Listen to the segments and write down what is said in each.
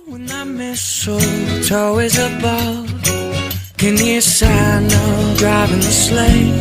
When that mistletoe is above, can you sign of driving the sleigh?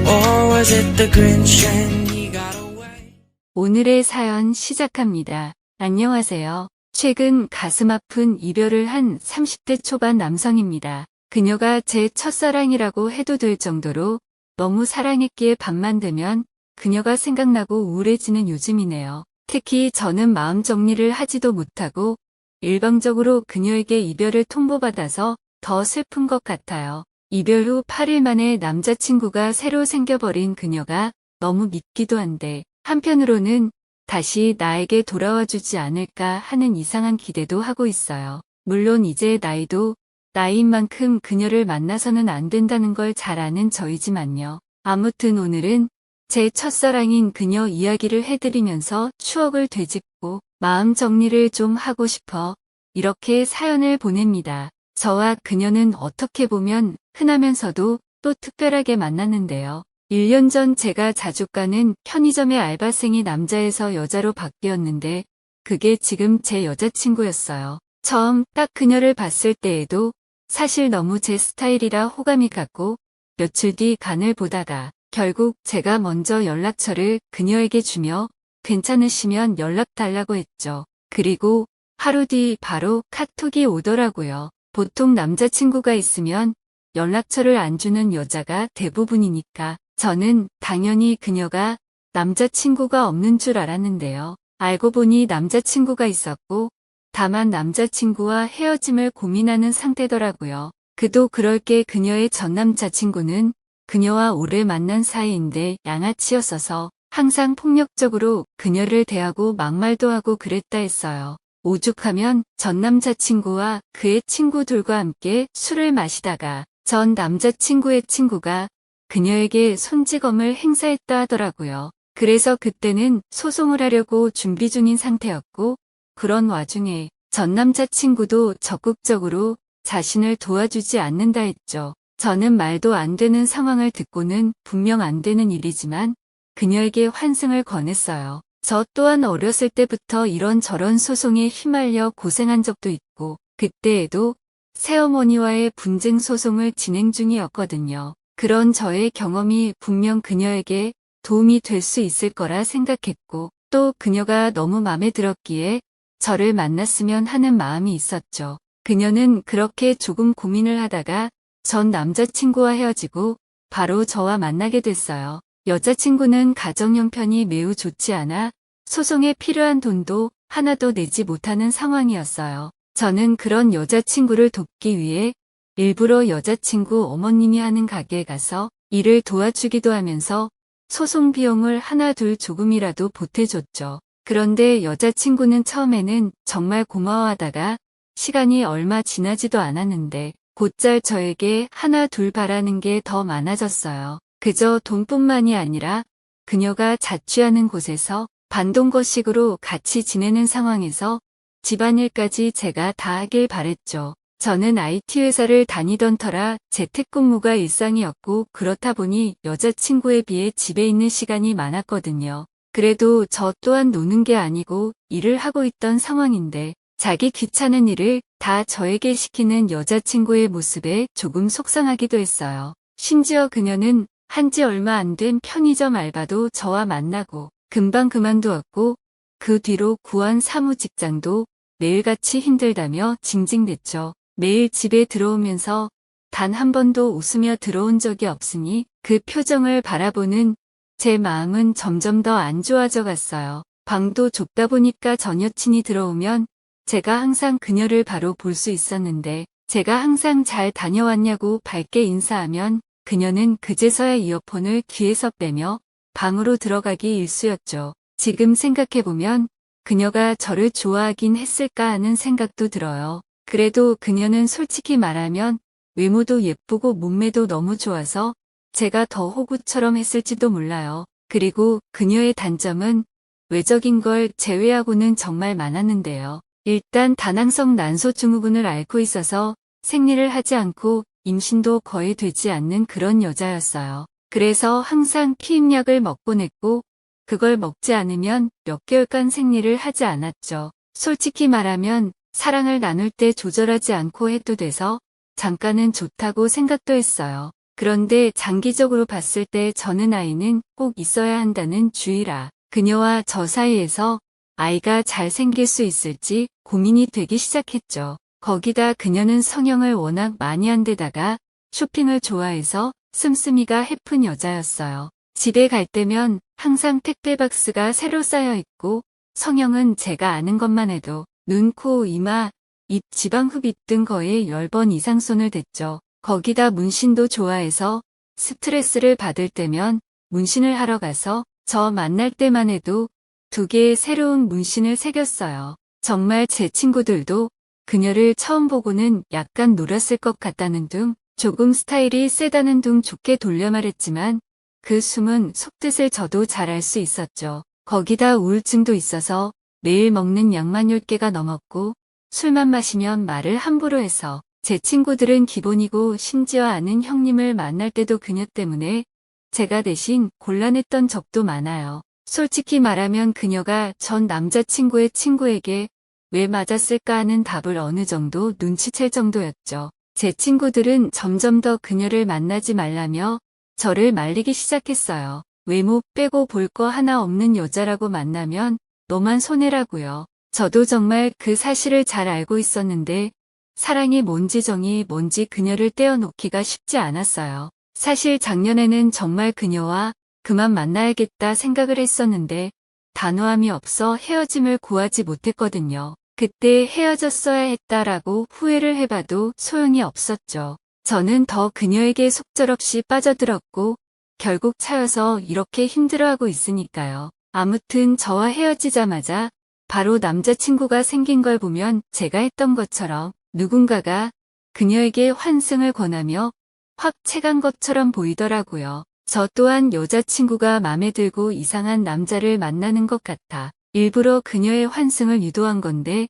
Or was it the Grinch and he got away? 오늘의 사연 시작합니다. 안녕하세요. 최근 가슴 아픈 이별을 한 30대 초반 남성입니다. 그녀가 제 첫사랑이라고 해도 될 정도로 너무 사랑했기에 밤만 되면 그녀가 생각나고 우울해지는 요즘이네요. 특히 저는 마음 정리를 하지도 못하고 일방적으로 그녀에게 이별을 통보받아서 더 슬픈 것 같아요. 이별 후 8일 만에 남자친구가 새로 생겨버린 그녀가 너무 밉기도 한데 한편으로는 다시 나에게 돌아와 주지 않을까 하는 이상한 기대도 하고 있어요. 물론 이제 나이도 나이인 만큼 그녀를 만나서는 안 된다는 걸 잘 아는 저이지만요. 아무튼 오늘은 제 첫사랑인 그녀 이야기를 해드리면서 추억을 되짚고 마음 정리를 좀 하고 싶어 이렇게 사연을 보냅니다. 저와 그녀는 어떻게 보면 흔하면서도 또 특별하게 만났는데요. 1년 전 제가 자주 가는 편의점의 알바생이 남자에서 여자로 바뀌었는데 그게 지금 제 여자친구였어요. 처음 딱 그녀를 봤을 때에도 사실 너무 제 스타일이라 호감이 갔고 며칠 뒤 간을 보다가 결국 제가 먼저 연락처를 그녀에게 주며 괜찮으시면 연락 달라고 했죠. 그리고 하루 뒤 바로 카톡이 오더라고요. 보통 남자친구가 있으면 연락처를 안 주는 여자가 대부분이니까 저는 당연히 그녀가 남자친구가 없는 줄 알았는데요. 알고 보니 남자친구가 있었고 다만 남자친구와 헤어짐을 고민하는 상태더라고요. 그도 그럴 게 그녀의 전 남자친구는 그녀와 오래 만난 사이인데 양아치였어서 항상 폭력적으로 그녀를 대하고 막말도 하고 그랬다 했어요. 오죽하면 전 남자친구와 그의 친구들과 함께 술을 마시다가 전 남자친구의 친구가 그녀에게 손찌검을 행사했다 하더라고요. 그래서 그때는 소송을 하려고 준비 중인 상태였고 그런 와중에 전 남자친구도 적극적으로 자신을 도와주지 않는다 했죠. 저는 말도 안 되는 상황을 듣고는 분명 안 되는 일이지만 그녀에게 환승을 권했어요. 저 또한 어렸을 때부터 이런저런 소송에 휘말려 고생한 적도 있고 그때에도 새어머니와의 분쟁 소송을 진행 중이었거든요. 그런 저의 경험이 분명 그녀에게 도움이 될 수 있을 거라 생각했고 또 그녀가 너무 마음에 들었기에 저를 만났으면 하는 마음이 있었죠. 그녀는 그렇게 조금 고민을 하다가 전 남자친구와 헤어지고 바로 저와 만나게 됐어요. 여자친구는 가정 형편이 매우 좋지 않아 소송에 필요한 돈도 하나도 내지 못하는 상황이었어요. 저는 그런 여자친구를 돕기 위해 일부러 여자친구 어머님이 하는 가게에 가서 일을 도와주기도 하면서 소송 비용을 하나 둘 조금이라도 보태줬죠. 그런데 여자친구는 처음에는 정말 고마워하다가 시간이 얼마 지나지도 않았는데 곧잘 저에게 하나 둘 바라는 게 더 많아졌어요. 그저 돈뿐만이 아니라 그녀가 자취하는 곳에서 반동거식으로 같이 지내는 상황에서 집안일까지 제가 다 하길 바랬죠. 저는 IT 회사를 다니던 터라 재택근무가 일상이었고 그렇다 보니 여자친구에 비해 집에 있는 시간이 많았거든요. 그래도 저 또한 노는 게 아니고 일을 하고 있던 상황인데 자기 귀찮은 일을 다 저에게 시키는 여자친구의 모습에 조금 속상하기도 했어요. 심지어 그녀는 한지 얼마 안 된 편의점 알바도 저와 만나고 금방 그만두었고 그 뒤로 구한 사무직장도 매일같이 힘들다며 징징댔죠. 매일 집에 들어오면서 단 한 번도 웃으며 들어온 적이 없으니 그 표정을 바라보는 제 마음은 점점 더 안 좋아져 갔어요. 방도 좁다 보니까 전 여친이 들어오면 제가 항상 그녀를 바로 볼 수 있었는데 제가 항상 잘 다녀왔냐고 밝게 인사하면 그녀는 그제서야 이어폰을 귀에서 빼며 방으로 들어가기 일쑤였죠. 지금 생각해보면 그녀가 저를 좋아하긴 했을까 하는 생각도 들어요. 그래도 그녀는 솔직히 말하면 외모도 예쁘고 몸매도 너무 좋아서 제가 더 호구처럼 했을지도 몰라요. 그리고 그녀의 단점은 외적인 걸 제외하고는 정말 많았는데요. 일단 다낭성 난소 증후군을 앓고 있어서 생리를 하지 않고 임신도 거의 되지 않는 그런 여자였어요. 그래서 항상 피임약을 먹곤 했고 그걸 먹지 않으면 몇 개월간 생리를 하지 않았죠. 솔직히 말하면 사랑을 나눌 때 조절하지 않고 해도 돼서 잠깐은 좋다고 생각도 했어요. 그런데 장기적으로 봤을 때 저는 아이는 꼭 있어야 한다는 주의라 그녀와 저 사이에서 아이가 잘 생길 수 있을지 고민이 되기 시작했죠. 거기다 그녀는 성형을 워낙 많이 한 데다가 쇼핑을 좋아해서 씀씀이가 해픈 여자였어요. 집에 갈 때면 항상 택배 박스가 새로 쌓여 있고 성형은 제가 아는 것만 해도 눈, 코, 이마, 입, 지방 흡입 등 거의 10번 이상 손을 댔죠. 거기다 문신도 좋아해서 스트레스를 받을 때면 문신을 하러 가서 저 만날 때만 해도 2개의 새로운 문신을 새겼어요. 정말 제 친구들도 그녀를 처음 보고는 약간 놀았을 것 같다는 둥, 조금 스타일이 세다는 둥 좋게 돌려 말했지만 그 숨은 속뜻을 저도 잘 알 수 있었죠. 거기다 우울증도 있어서 매일 먹는 약만 10개가 넘었고 술만 마시면 말을 함부로 해서 제 친구들은 기본이고 심지어 아는 형님을 만날 때도 그녀 때문에 제가 대신 곤란했던 적도 많아요. 솔직히 말하면 그녀가 전 남자친구의 친구에게 왜 맞았을까 하는 답을 어느 정도 눈치챌 정도였죠. 제 친구들은 점점 더 그녀를 만나지 말라며 저를 말리기 시작했어요. 외모 빼고 볼 거 하나 없는 여자라고 만나면 너만 손해라고요. 저도 정말 그 사실을 잘 알고 있었는데 사랑이 뭔지 정이 뭔지 그녀를 떼어놓기가 쉽지 않았어요. 사실 작년에는 정말 그녀와 그만 만나야겠다 생각을 했었는데 단호함이 없어 헤어짐을 구하지 못했거든요. 그때 헤어졌어야 했다라고 후회를 해봐도 소용이 없었죠. 저는 더 그녀에게 속절없이 빠져들었고 결국 차여서 이렇게 힘들어하고 있으니까요. 아무튼 저와 헤어지자마자 바로 남자친구가 생긴 걸 보면 제가 했던 것처럼 누군가가 그녀에게 환승을 권하며 확 채간 것처럼 보이더라고요. 저 또한 여자친구가 맘에 들고 이상한 남자를 만나는 것 같아 일부러 그녀의 환승을 유도한 건데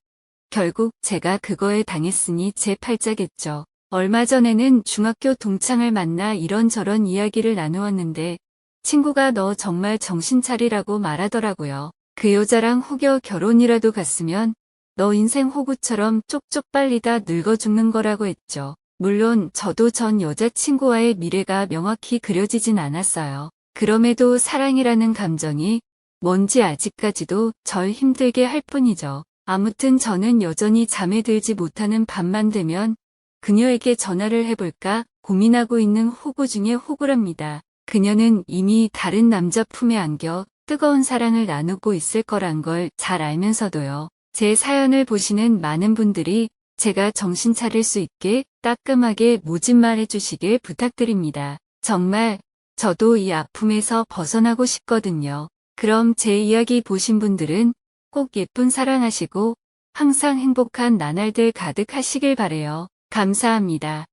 결국 제가 그거에 당했으니 제 팔자겠죠. 얼마 전에는 중학교 동창을 만나 이런저런 이야기를 나누었는데 친구가 너 정말 정신 차리라고 말하더라고요. 그 여자랑 혹여 결혼이라도 갔으면 너 인생 호구처럼 쪽쪽 빨리다 늙어 죽는 거라고 했죠. 물론 저도 전 여자친구와의 미래가 명확히 그려지진 않았어요. 그럼에도 사랑이라는 감정이 뭔지 아직까지도 절 힘들게 할 뿐이죠. 아무튼 저는 여전히 잠에 들지 못하는 밤만 되면 그녀에게 전화를 해볼까 고민하고 있는 호구 중에 호구랍니다. 그녀는 이미 다른 남자 품에 안겨 뜨거운 사랑을 나누고 있을 거란 걸 잘 알면서도요. 제 사연을 보시는 많은 분들이 제가 정신 차릴 수 있게 따끔하게 모진 말 해주시길 부탁드립니다. 정말 저도 이 아픔에서 벗어나고 싶거든요. 그럼 제 이야기 보신 분들은 꼭 예쁜 사랑하시고 항상 행복한 나날들 가득하시길 바래요. 감사합니다.